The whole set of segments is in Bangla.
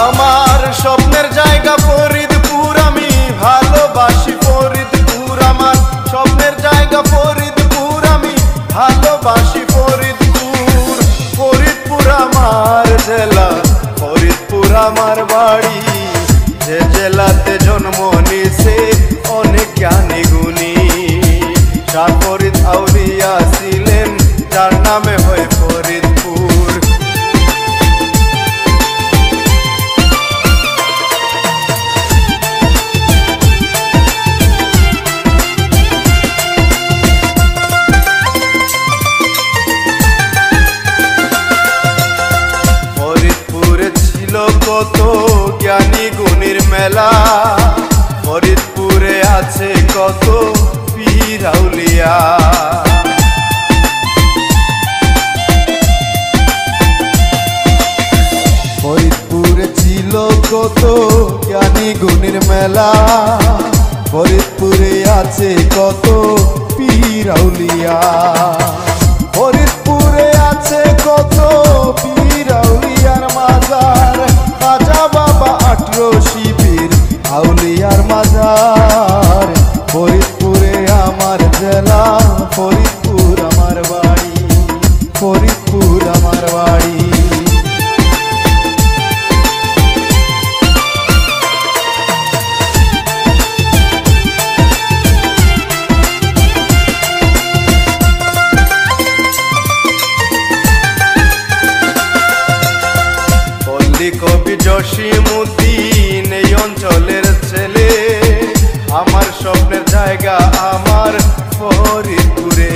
আমার স্বপ্নের জায়গা ফরিদপুর, আমি ভালোবাসি ফরিদপুর। আমার স্বপ্নের জায়গা ফরিদপুর, আমি ভালোবাসি ফরিদপুর। ফরিদপুর আমার জেলা, ফরিদপুর আমার বাড়ি। যে জেলাতে জন্ম নিছে অনেক জ্ঞানী গুণী। শাহ ফরিদ আউলিয়া ছিলেন, যার নামে হয় ফরিদপুর। ফরিদপুরে ছিল কত জ্ঞানী গুণীর মেলা, ফরিদপুরে আছে কত পীর আউলিয়া। ফরিদপুরে ছিল কত জ্ঞানী গুণীর মেলা, ফরিদপুরে আছে কত পীর আউলিয়া। ফরিদপুরে আছে কত পীর আউলিয়ার মাজার, খাজা বাবা 18 শিবির আউলিয়ার মাজার। ফরিদপুরে আমার জেলা, ফরিদপুর আমার বাড়ি, ফরিদপুর আমার বাড়ি। কবি জসিমউদ্দিন এই অঞ্চলের ছেলে। আমার স্বপ্নের জায়গা আমার ফরিদপুরে।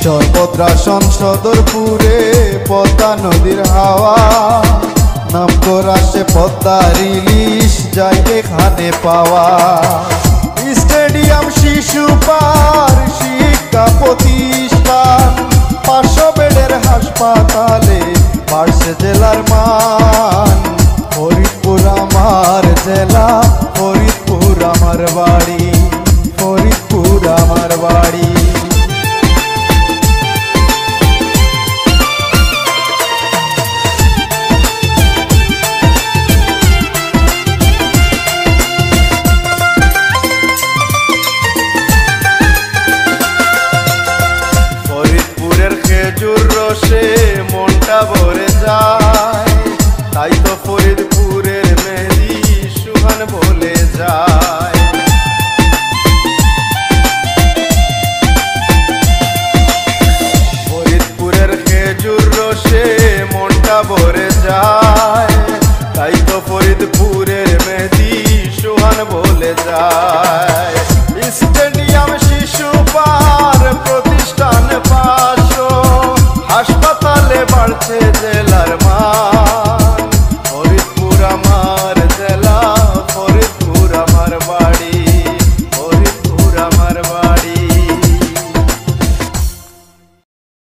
চরপদ্রাসন সদরপুরে পদ্মা নদীর হাওয়া, নাম করা সে পদ্মার ইলিশ যায় এখানে পাওয়া। স্টেডিয়াম, শিশু পার্ক, শিক্ষা প্রতিষ্ঠান, 500 বেডের হাসপাতালে বাড়ছে জেলার মান। ফরিদপুর আমার জেলা, ফরিদপুর আমার বাড়ি, ফরিদপুর আমার বাড়ি। খেজুর রসে মনটা ভরে যায়, তাই তো ফরিদপুরের মেহেদি সুহান বলে যায়। ফরিদপুরের খেজুর রসে মনটা ভরে যায়, তাই তো ফরিদপুরের মেহেদি সুহান বলে যায়।